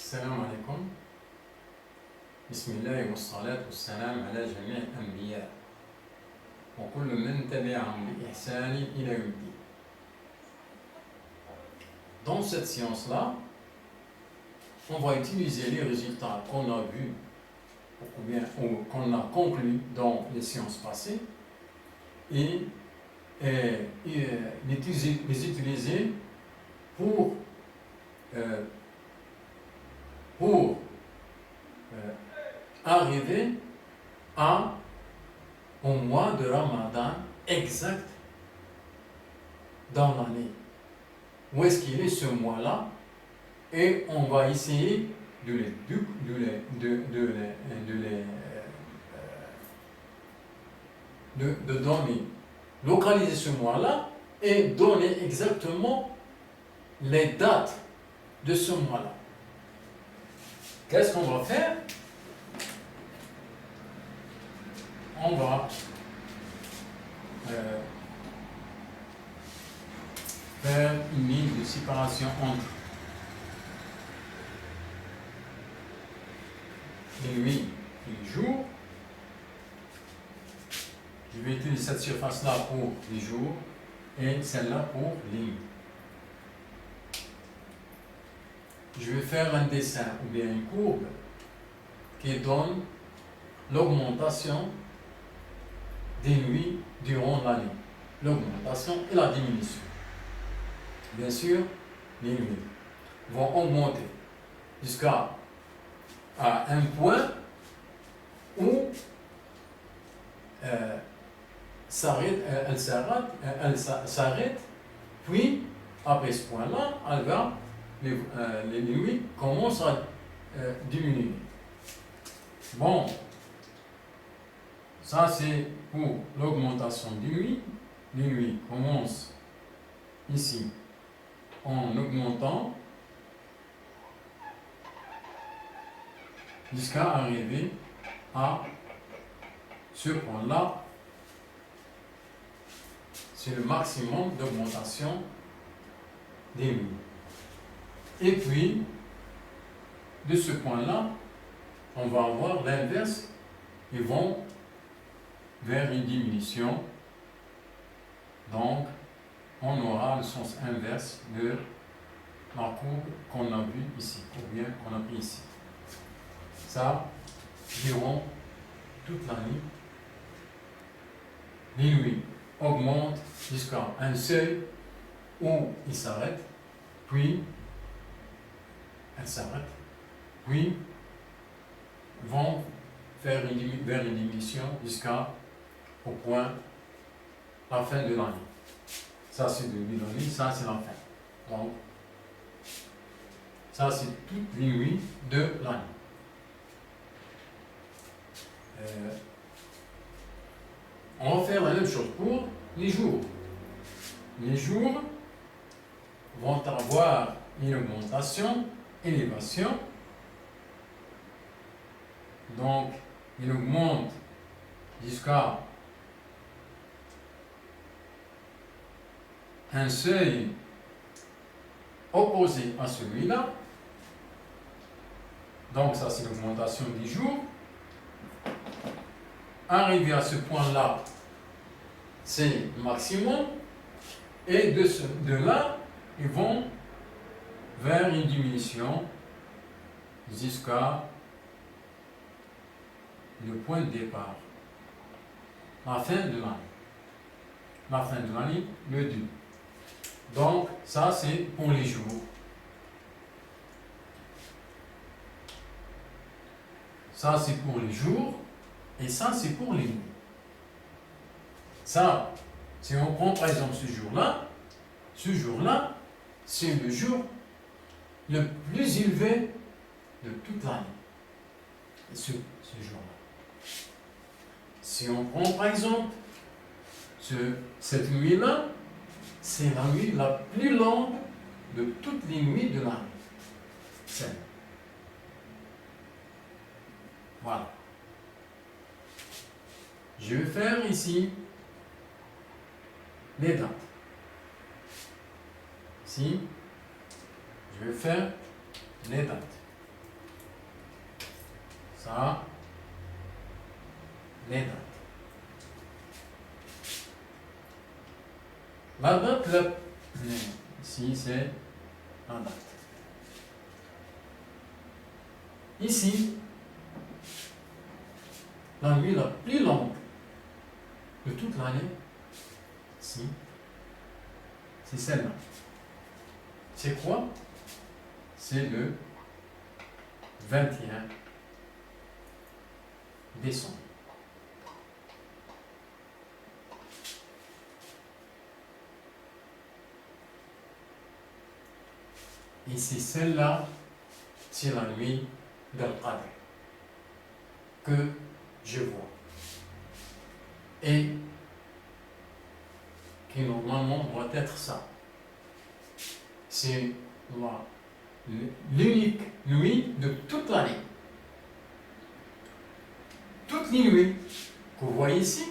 السلام عليكم. بسم الله والصلاة والسلام على جميع الأنبياء وكل من تبعهم بإحسان إلى يوم الدين. Dans cette science-là, on va utiliser les résultats qu'on a vus ou qu'on a conclus dans les sciences passées et les utiliser pour arriver au mois de Ramadan exact dans l'année. Où est-ce qu'il est ce mois-là? Et on va essayer de donner, localiser ce mois-là et donner exactement les dates de ce mois-là. Qu'est-ce qu'on va faire? On va faire une ligne de séparation entre les nuits et les jours. Je vais utiliser cette surface-là pour les jours et celle-là pour les nuits. Je vais faire un dessin ou bien une courbe qui donne l'augmentation des nuits durant l'année, l'augmentation et la diminution. Bien sûr, les nuits vont augmenter jusqu'à un point où elles s'arrêtent, puis après ce point-là, les nuits commencent à diminuer. Bon, ça c'est pour l'augmentation des nuits. Les nuits commencent ici en augmentant jusqu'à arriver à ce point-là. C'est le maximum d'augmentation des nuits. Et puis, de ce point-là, on va avoir l'inverse. Ils vont vers une diminution. Donc, on aura le sens inverse de la courbe qu'on a vue ici, ou bien qu'on a pris ici. Ça, durant toute l'année, les nuits augmentent jusqu'à un seuil où ils s'arrêtent, puis elles s'arrêtent, puis vont vers une diminution jusqu'à au point la fin de l'année. Ça c'est le début de l'année, ça c'est la fin. Donc, ça c'est toutes les nuits de l'année. On va faire la même chose pour les jours. Les jours vont avoir une augmentation, élévation. Donc, il augmente jusqu'à un seuil opposé à celui-là. Donc, ça, c'est l'augmentation des jours. Arrivé à ce point-là, c'est le maximum. Et de là, ils vont vers une diminution jusqu'à le point de départ, la fin de l'année. La fin de l'année, le 2. Donc, ça c'est pour les jours. Ça c'est pour les jours et ça c'est pour les nuits. Ça, si on prend par exemple ce jour-là, c'est le jour le plus élevé de toute l'année. Ce jour-là. Si on prend par exemple cette nuit-là, c'est la nuit la plus longue de toutes les nuits de l'année. Voilà. Je vais faire ici les dates. Ici, je vais faire les dates. Ça, les dates. La date, ici, c'est la date. Ici, la nuit la plus longue de toute l'année, ici, c'est celle-là. C'est quoi? C'est le 21 décembre. Et c'est celle-là, c'est la nuit d'Al-Qadr que je vois. Et qui normalement doit être ça. C'est l'unique nuit de toute l'année. Toutes les nuits que vous voyez ici,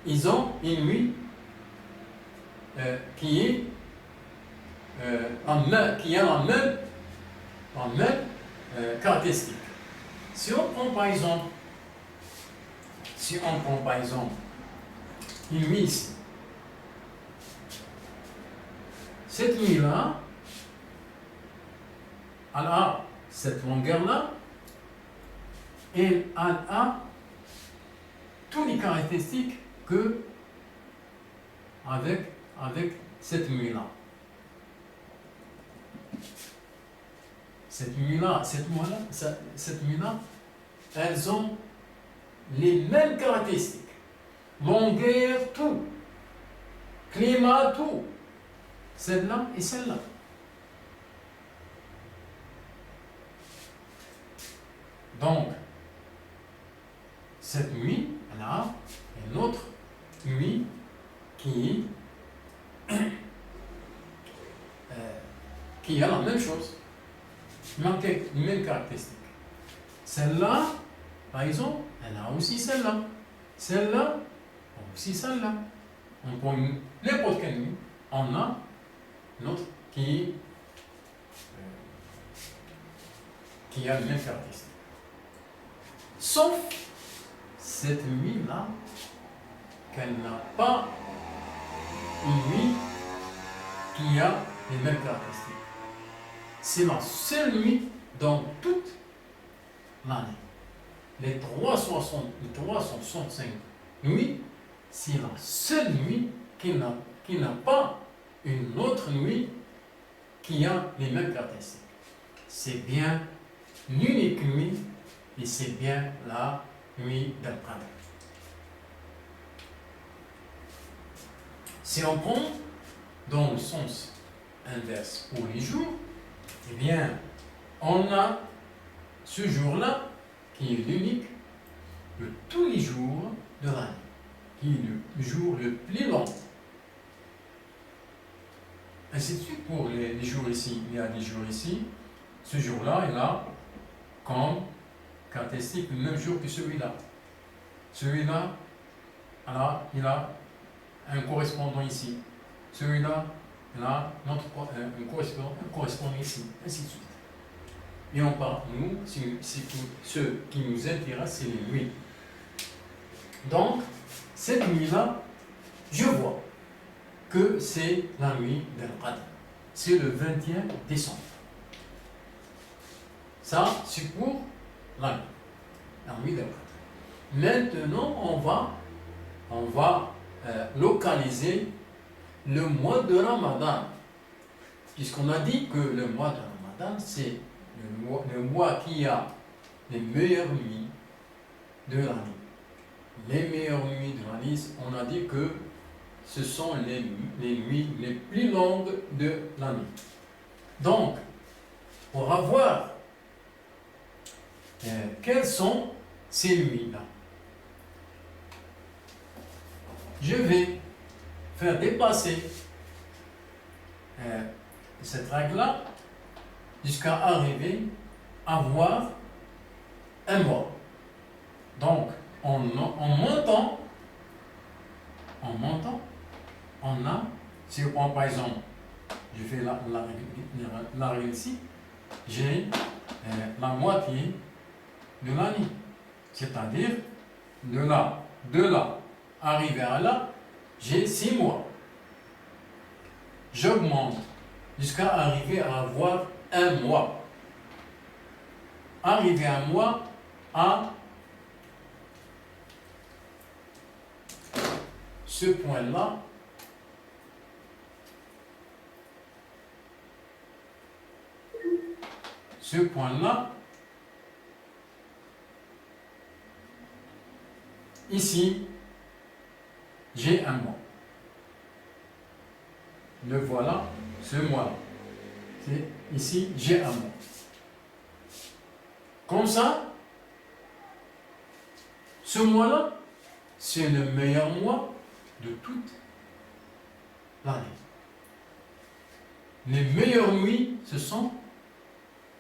ils ont une nuit qui est qui a la même caractéristique. Si on prend par exemple une nuit ici, cette nuit-là, elle a cette longueur-là, et elle a toutes les caractéristiques que avec cette nuit-là. Cette nuit-là, elles ont les mêmes caractéristiques. Longueur, tout. Climat, tout. Celle-là et celle-là. Donc, cette nuit, elle a une autre nuit qui a la même chose, les mêmes caractéristiques. Celle-là, par exemple, elle a aussi celle-là. Celle-là, aussi celle-là. On prend n'importe quelle nuit, on a une autre qui a les mêmes caractéristiques. Sauf cette nuit-là, qu'elle n'a pas une nuit qui a les mêmes caractéristiques. C'est la seule nuit dans toute l'année. Les 365 nuits, c'est la seule nuit qui n'a pas une autre nuit qui a les mêmes caractéristiques. C'est bien l'unique nuit et c'est bien la nuit d'Al-Qadr. Si on prend dans le sens inverse pour les jours, eh bien, on a ce jour-là qui est l'unique de tous les jours de l'année, qui est le jour le plus long. Ainsi de suite pour les jours ici. Il y a des jours ici. Ce jour-là, il a comme caractéristique le même jour que celui-là. Celui-là, alors, il a un correspondant ici. Celui-là, il a un correspondant ici. Ainsi de suite. Et on parle, nous, ce qui nous intéresse, c'est les nuits. Donc, cette nuit-là, je vois que c'est la nuit d'Al-Qadr. C'est le 21 décembre. Ça, c'est pour la nuit d'Al-Qadr. Maintenant, on va localiser le mois de Ramadan. Puisqu'on a dit que le mois de Ramadan, c'est le mois qui a les meilleures nuits de l'année. Les meilleures nuits de l'année, on a dit que ce sont les nuits les plus longues de l'année. Donc, pour avoir quelles sont ces nuits-là, je vais faire dépasser cette règle-là jusqu'à arriver à voir un mois. Donc, en montant, on a, si on prend par exemple, je fais la règle ici, j'ai la moitié de l'année. C'est-à-dire, de là, arrivé à là, j'ai 6 mois. J'augmente jusqu'à arriver à avoir 1 mois. Arrivé à 1 mois à ce point-là, ici, j'ai 1 mois. Le voilà, ce mois-là. Ici, j'ai 1 mois. Comme ça, ce mois-là, c'est le meilleur mois de toute l'année. Les meilleures nuits, ce sont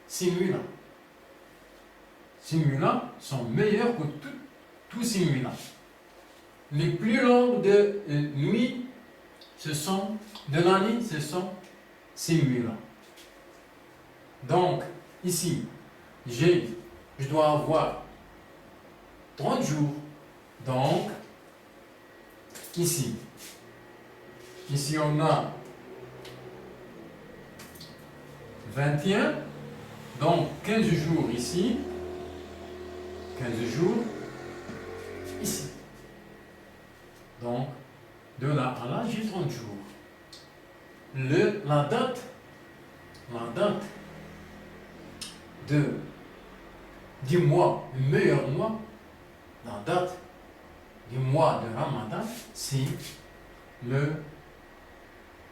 ces nuits-là. Ces nuits-là sont meilleures que tous ces nuits-là. Les plus longues de nuits, de l'année, ce sont ces nuits-là. Donc, ici, je dois avoir 30 jours. Donc, ici, on a 21. Donc, 15 jours ici. 15 jours ici. Donc, de là à là, j'ai 30 jours. La date du mois, le meilleur mois, la date du mois de Ramadan, c'est le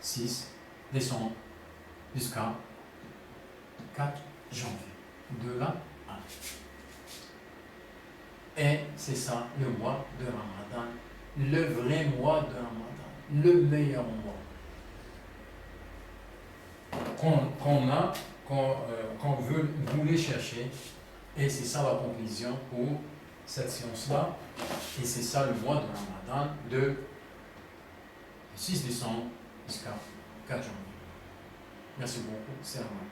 6 décembre jusqu'à 4 janvier. De là à là. Et c'est ça le mois de Ramadan, le vrai mois de Ramadan, le meilleur mois qu'on voulait chercher. Et c'est ça la conclusion pour cette science-là. Et c'est ça le mois de Ramadan de 6 décembre jusqu'à 4 janvier. Merci beaucoup, c'est à moi.